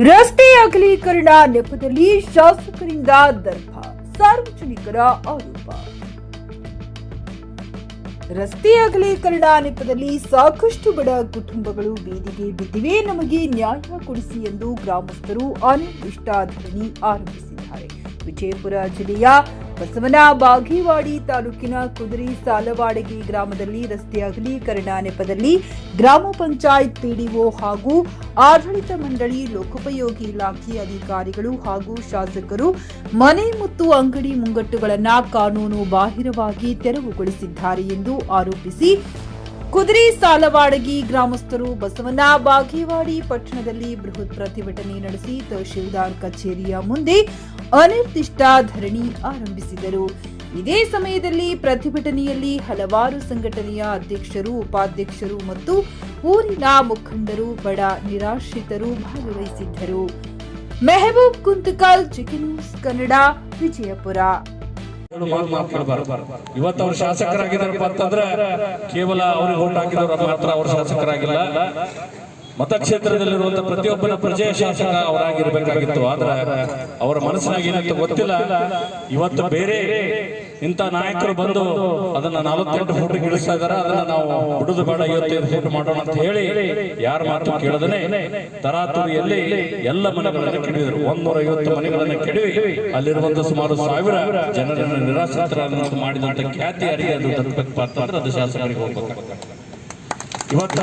ರಸ್ತೆ ಅಗಲೀಕರಣ ನೆಪದಲ್ಲಿ ಶಾಸಕರಿಂದ ದರ್ಪ, ಸಾರ್ವಜನಿಕರ ಆರೋಪ. ರಸ್ತೆ ಅಗಲೀಕರಣ ನೆಪದಲ್ಲಿ ಸಾಕಷ್ಟು ಬಡ ಕುಟುಂಬಗಳು ಬೀದಿಗೆ ಬಿದ್ದಿವೆ. ನಮಗೆ ನ್ಯಾಯ ಕೊಡಿಸಿ ಎಂದು ಗ್ರಾಮಸ್ಥರು ಅನಿರ್ದಿಷ್ಟ ಧರಣಿ ಆರಂಭಿಸಿದ್ದಾರೆ. ವಿಜಯಪುರ ಜಿಲ್ಲೆಯ ಬಸವನ ಬಾಗೇವಾಡಿ ತಾಲೂಕಿನ ಕುದುರೆ ಸಾಲವಾಡಗಿ ಗ್ರಾಮದಲ್ಲಿ ರಸ್ತೆ ಅಗಲೀಕರಣ ನೆಪದಲ್ಲಿ ಗ್ರಾಮ ಪಂಚಾಯತ್ ಪಿಡಿಒ ಹಾಗೂ ಆಡಳಿತ ಮಂಡಳಿ, ಲೋಕೋಪಯೋಗಿ ಇಲಾಖೆ ಅಧಿಕಾರಿಗಳು ಹಾಗೂ ಶಾಸಕರು ಮನೆ ಮತ್ತು ಅಂಗಡಿ ಮುಂಗಟ್ಟುಗಳನ್ನು ಕಾನೂನು ಬಾಹಿರವಾಗಿ ತೆರವುಗೊಳಿಸಿದ್ದಾರೆ ಎಂದು ಆರೋಪಿಸಿ ಕುದುರೆ ಸಾಲವಾಡಗಿ ಗ್ರಾಮಸ್ಥರು ಬಸವನ ಬಾಗೇವಾಡಿ ಪಟ್ಟಣದಲ್ಲಿ ಬೃಹತ್ ಪ್ರತಿಭಟನೆ ನಡೆಸಿ ತಹಶೀಲ್ದಾರ್ ಕಚೇರಿಯ ಮುಂದೆ ಅನಿರ್ದಿಷ್ಟ ಧರಣಿ ಆರಂಭಿಸಿದರು. ಇದೇ ಸಮಯದಲ್ಲಿ ಪ್ರತಿಭಟನೆಯಲ್ಲಿ ಹಲವಾರು ಸಂಘಟನೆಯ ಅಧ್ಯಕ್ಷರು, ಉಪಾಧ್ಯಕ್ಷರು ಮತ್ತು ಊರಿನ ಮುಖಂಡರು, ಬಡ ನಿರಾಶ್ರಿತರು ಭಾಗವಹಿಸಿದ್ದರು. Mehboob Kuntakal, chicken news Kannada, Vijayapura. ಇವತ್ತು ಅವ್ರು ಶಾಸಕರಾಗಿದ್ದಾರಪ್ಪ ಅಂತಂದ್ರೆ ಕೇವಲ ಅವ್ರಿಗೆ ಓಟ್ ಹಾಕಿದವರು ಮಾತ್ರ ಅವ್ರ ಶಾಸಕರಾಗಿಲ್ಲ. ಮತಕ್ಷೇತ್ರದಲ್ಲಿರುವಂತಹ ಪ್ರತಿಯೊಬ್ಬನ ಪ್ರಜೆಯ ಶಾಸಕ ಅವರಾಗಿರ್ಬೇಕಾಗಿತ್ತು. ಆದ್ರೆ ಅವರ ಮನಸ್ಸಿನಾಗ ಏನಂತ ಗೊತ್ತಿಲ್ಲ. ಇವತ್ತು ಬೇರೆ ಇಂಥ ನಾಯಕರು ಬಂದು ಅದನ್ನ 48 ಫೂಟ್ ಇಳಿಸ್ತಾ ಇದಾರೆ. ಅದನ್ನ ನಾವು ಬಿಡುದು ಬೇಡ, 25 ಫೂಟ್ ಮಾಡೋಣ ಅಂತ ಹೇಳಿ ಯಾರ ಮಾತು ಕೇಳದನೆ ತರಾತುರಿಯಲ್ಲಿ ಎಲ್ಲ ಮನೆಗಳನ್ನು ಕೆಡವಿದರು. 150 ಮನೆಗಳನ್ನು ಕೆಡವಿ ಅಲ್ಲಿರುವಂತಹ ಸುಮಾರು 1000 ಜನರನ್ನು ನಿರಾಶ್ರಿತರನ್ನು ಮಾಡಿದಂತ ಖ್ಯಾತಿ ಯಾರಿಗೆ ಅದು ತಲುಪಬೇಕು ಅಂತಂದ್ರೆ ಅದು ಶಾಸಕರಿಗೆ ಹೋಗ್ಬೇಕಾಗ್ತದೆ. ಇವತ್ತ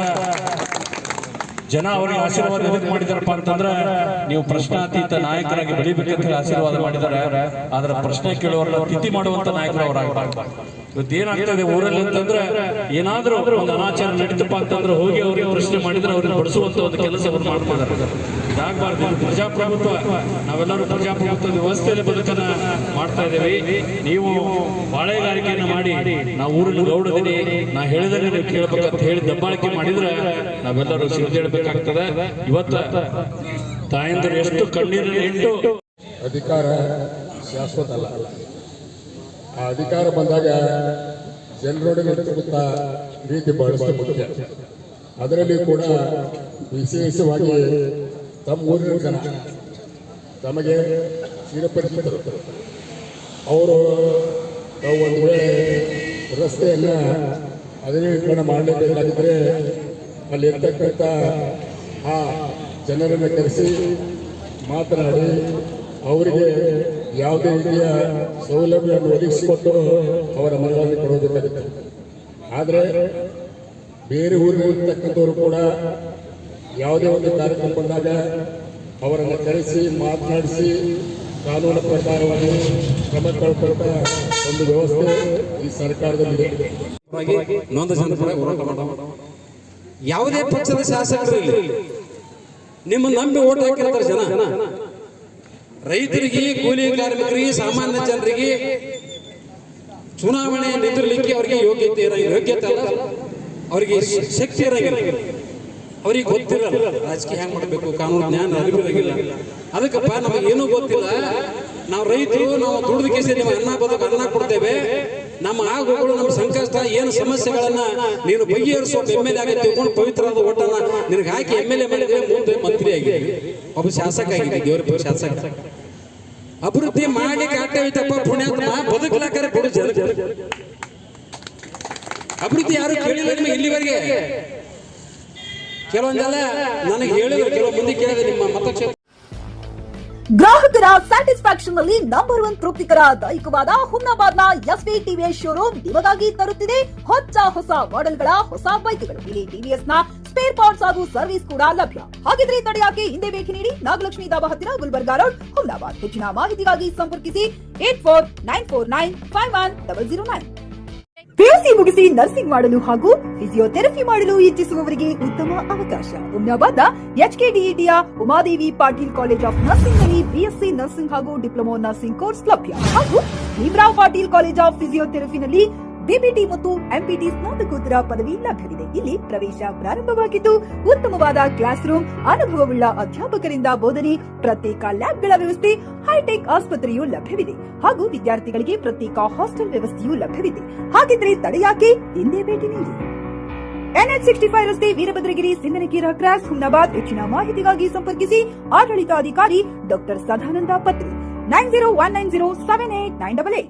ಜನ ಅವರಿಗೆ ಆಶೀರ್ವಾದ ಎದಕ್ಕೆ ಮಾಡಿದಾರಪ್ಪ ಅಂತಂದ್ರೆ ನೀವು ಪ್ರಶ್ನಾತೀತ ನಾಯಕರಾಗಿ ಬೆಳಿಬೇಕಂತ ಆಶೀರ್ವಾದ ಮಾಡಿದ್ದಾರೆ. ಆದ್ರೆ ಪ್ರಶ್ನೆ ಕೇಳುವವರನ್ನ ತಿಥಿ ಮಾಡುವಂತ ನಾಯಕರು ಅವರಾಗಬಾರ್ದು. ಇವತ್ತು ಏನಾಗ್ತದೆ ಊರಲ್ಲಿ ಅಂತಂದ್ರೆ ಏನಾದ್ರೂ ಒಂದು ಅನಾಚಾರ ನಡೀತಪ್ಪ ಅಂತಂದ್ರೆ ಹೋಗಿ ಅವ್ರಿಗೆ ಪ್ರಶ್ನೆ ಮಾಡಿದ್ರೆ ಅವ್ರಿಗೆ ಬಡಿಸುವಂತ ಒಂದು ಕೆಲಸ ಅವರು ಮಾಡ್ತಿದ್ದಾರೆ. ಇದಾಗಬಾರ್ದು. ಇದು ಪ್ರಜಾಪ್ರಭುತ್ವ. ನಾವೆಲ್ಲರೂ ಪ್ರಜಾಪ್ರಭುತ್ವ ವ್ಯವಸ್ಥೆಯಲ್ಲಿ ಬದುಕನ್ನ ಮಾಡ್ತಾ ಇದ್ದೇವೆ. ನೀವು ಬಾಳೆಗಾರಿಕೆಯನ್ನು ಮಾಡಿ ನಾವು ಊರಿನ ಗೌಡದಿನಿ, ನಾ ಹೇಳಿದರೆ ನೀವು ಕೇಳಬೇಕಂತ ಹೇಳಿ ದಬ್ಬಾಳಿಕೆ ಮಾಡಿದ್ರೆ ನಾವೆಲ್ಲರೂ ಸಿಡಿದೇಳಬೇಕಾಗ್ತದೆ. ಇವತ್ತು ತಾಯಂದಿರು ಎಷ್ಟು ಕಣ್ಣೀರನ್ನು ಇಟ್ಟು ಅಧಿಕಾರ ಶಾಶ್ವತ ಅಲ್ಲ. ಆ ಅಧಿಕಾರ ಬಂದಾಗ ಜನರೊಡನೆ ನಡೆಸುತ್ತಾ ರೀತಿ ಬಹಳಷ್ಟು ಮುಖ್ಯ. ಅದರಲ್ಲಿ ಕೂಡ ವಿಶೇಷವಾಗಿ ತಮ್ಮ ಊರಿನ ಜನ ತಮಗೆ ಚಿರಪರಿಚಿತರು. ಅವರು ತಾವು ಒಂದು ವೇಳೆ ರಸ್ತೆಯನ್ನು ಅಗಲೀಕರಣ ಮಾಡಲೇಬೇಕಾಗಿದ್ದರೆ ಅಲ್ಲಿರ್ತಕ್ಕಂಥ ಆ ಜನರನ್ನು ಕರೆಸಿ ಮಾತನಾಡಿ ಅವರಿಗೆ ಯಾವುದೇ ರೀತಿಯ ಸೌಲಭ್ಯವನ್ನು ಒದಗಿಸಿಕೊಟ್ಟು ಅವರ ಮನವನ್ನು ಕೊಡೋದಕ್ಕಾಗುತ್ತೆ. ಆದರೆ ಬೇರೆ ಊರಿನಲ್ಲಿರ್ತಕ್ಕಂಥವರು ಕೂಡ ಯಾವುದೇ ಒಂದು ಕಾರ್ಯಕ್ರಮ ಬಂದಾಗ ಅವರನ್ನು ಕರೆಸಿ ಮಾತನಾಡಿಸಿ ಕಾನೂನು ಪ್ರಕಾರವಾಗಿ ಕ್ರಮ ಕೈಗೊಳ್ಳುವ ಒಂದು ವ್ಯವಸ್ಥೆ ಈ ಸರ್ಕಾರದಲ್ಲಿ ಇದೆ. ಯಾವುದೇ ಪಕ್ಷದ ಶಾಸಕರು ನಿಮ್ಮ ನಂಬಿ ಓಟ್ ಹಾಕಿರ್ತಾರೆ ಜನ. ರೈತರಿಗೆ, ಕೂಲಿ ಕಾರ್ಮಿಕರಿಗೆ, ಸಾಮಾನ್ಯ ಜನರಿಗೆ ಚುನಾವಣೆ ನಿಂದಿರಲಿಕ್ಕೆ ಅವರಿಗೆ ಯೋಗ್ಯತೆ ಅಲ್ಲ, ಅವರಿಗೆ ಶಕ್ತಿ ಇರಂಗಿಲ್ಲ, ಅವ್ರಿಗೆ ಗೊತ್ತಿರಲ್ಲ ರಾಜಕೀಯ ಹೆಂಗ್ ಮಾಡಬೇಕು, ಕಾನೂನು ಜ್ಞಾನ ಅರಿವಿರಂಗಿಲ್ಲ. ಅದಕ್ಕಪ್ಪ ನಮಗೆ ಏನೂ ಗೊತ್ತಿಲ್ಲ. ನಾವು ರೈತರು, ನಾವು ದುಡಿದ ಕೇಸಿ ನಿಮ್ಮ ಅನ್ನ ಕೊಡ್ತೇವೆ. ನಮ್ಮ ಆಗುಗಳು, ನಮ್ಮ ಸಂಕಷ್ಟ ಏನು ಸಮಸ್ಯೆಗಳನ್ನ ನೀನು ಬಗೆಹರಿಸುವ MLA ಆಗಿ ತಿಳ್ಕೊಂಡು ಪವಿತ್ರವಾದ ಓಟನ್ನ ನಿನಗೆ ಹಾಕಿ MLA ಮಾಡಿದ್ರೆ ಮುಂದೆ ಮಂತ್ರಿ ಆಗಿದ್ದೀವಿ, ಒಬ್ಬ ಶಾಸಕ ಆಗಿದ್ದೀವಿ, ದೇವರ ಶಾಸಕ. ಅಭಿವೃದ್ಧಿ ಮಾಡಿ ಕಾಟೈತಪ್ಪ ಪುಣ್ಯಾತ್ಮ, ಬದುಕಲಾಕರೆ ಕೊಡು ಜನ. ಅಭಿವೃದ್ಧಿ ಯಾರು ಕೇಳಿಲ್ಲ ನಿಮಗೆ ಇಲ್ಲಿವರೆಗೆ. ಕೆಲವೊಂದೆಲ್ಲ ನನಗೆ ಹೇಳಿದ್ರು, ಕೆಲವು ಮಂದಿ ಕೇಳಿದ್ರೆ ನಿಮ್ಮ ಮತಕ್ಷೇತ್ರ. ಗ್ರಾಹಕರ ಸ್ಯಾಟಿಸ್ಫ್ಯಾಕ್ಷನ್ ನಲ್ಲಿ ನಂಬರ್ 1 ತೃಪ್ತಿಕರ ದೈಹಿಕವಾದ ಹುಮ್ನಾಬಾದ್ನ SV TVS ಶೋರೂಮ್ ನಿಮಗಾಗಿ ತರುತ್ತಿದೆ ಹೊಸ ಮಾಡೆಲ್ಗಳ ಹೊಸ ಬೈಕ್ಗಳು. ಇಲ್ಲಿ TVS ನ ಸ್ಪೇರ್ ಪಾರ್ಟ್ಸ್ ಹಾಗೂ ಸರ್ವಿಸ್ ಕೂಡ ಲಭ್ಯ. ಹಾಗಿದ್ರೆ ತಡೆಯಾಕೆ ಹಿಂದೆ ಭೇಟಿ ನೀಡಿ ನಾಗಲಕ್ಷ್ಮಿ ದಾಬಾ ಹತ್ತಿರ ಗುಲ್ಬರ್ಗಾ ರೋಡ್, ಹುಮ್ನಾಬಾದ್. ಹೆಚ್ಚಿನ ಮಾಹಿತಿಗಾಗಿ ಸಂಪರ್ಕಿಸಿ 8494951009. PUC ಮುಗಿಸಿ ನರ್ಸಿಂಗ್ ಮಾಡಲು ಹಾಗೂ ಫಿಸಿಯೋಥೆರಪಿ ಮಾಡಲು ಇಚ್ಛಿಸುವವರಿಗೆ ಉತ್ತಮ ಅವಕಾಶ. ಹುಮ್ನಾಬಾದ್ನ HKDETಯ Umadevi Patil college of nursing ನಲ್ಲಿ BSc ನರ್ಸಿಂಗ್ ಹಾಗೂ ಡಿಪ್ಲೊಮಾ ನರ್ಸಿಂಗ್ ಕೋರ್ಸ್ ಲಭ್ಯ. ಹಾಗೂ ಭೀಮರಾವ್ ಪಾಟೀಲ್ ಕಾಲೇಜ್ ಆಫ್ ಫಿಸಿಯೋಥೆರಪಿನಲ್ಲಿ DPT ಮತ್ತು MPT ಸ್ನಾತಕೋತ್ತರ ಪದವಿ ಲಭ್ಯವಿದೆ. ಇಲ್ಲಿ ಪ್ರವೇಶ ಪ್ರಾರಂಭವಾಗಿದ್ದು ಉತ್ತಮವಾದ ಕ್ಲಾಸ್ ರೂಮ್, ಅನುಭವವುಳ್ಳ ಅಧ್ಯಾಪಕರಿಂದ ಬೋಧನೆ, ಪ್ರತ್ಯೇಕ ಲ್ಯಾಬ್ಗಳ ವ್ಯವಸ್ಥೆ, ಹೈಟೆಕ್ ಆಸ್ಪತ್ರೆಯೂ ಲಭ್ಯವಿದೆ. ಹಾಗೂ ವಿದ್ಯಾರ್ಥಿಗಳಿಗೆ ಪ್ರತ್ಯೇಕ ಹಾಸ್ಟೆಲ್ ವ್ಯವಸ್ಥೆಯೂ ಲಭ್ಯವಿದೆ. ಹಾಗಿದ್ರೆ ತಡೆಯಾಕೆ, ಹಿಂದೆ ಭೇಟಿ ನೀಡಿ. NH65 ರಸ್ತೆ ವೀರಭದ್ರಗಿರಿ ಸಿಂದನಕೀರ ಕ್ರಾಸ್ ಹುಮ್ನಾಬಾದ್. ಹೆಚ್ಚಿನ ಮಾಹಿತಿಗಾಗಿ ಸಂಪರ್ಕಿಸಿ ಆಡಳಿತಾಧಿಕಾರಿ ಡಾಕ್ಟರ್ ಸದಾನಂದ ಪತ್ರಿ 9019078988.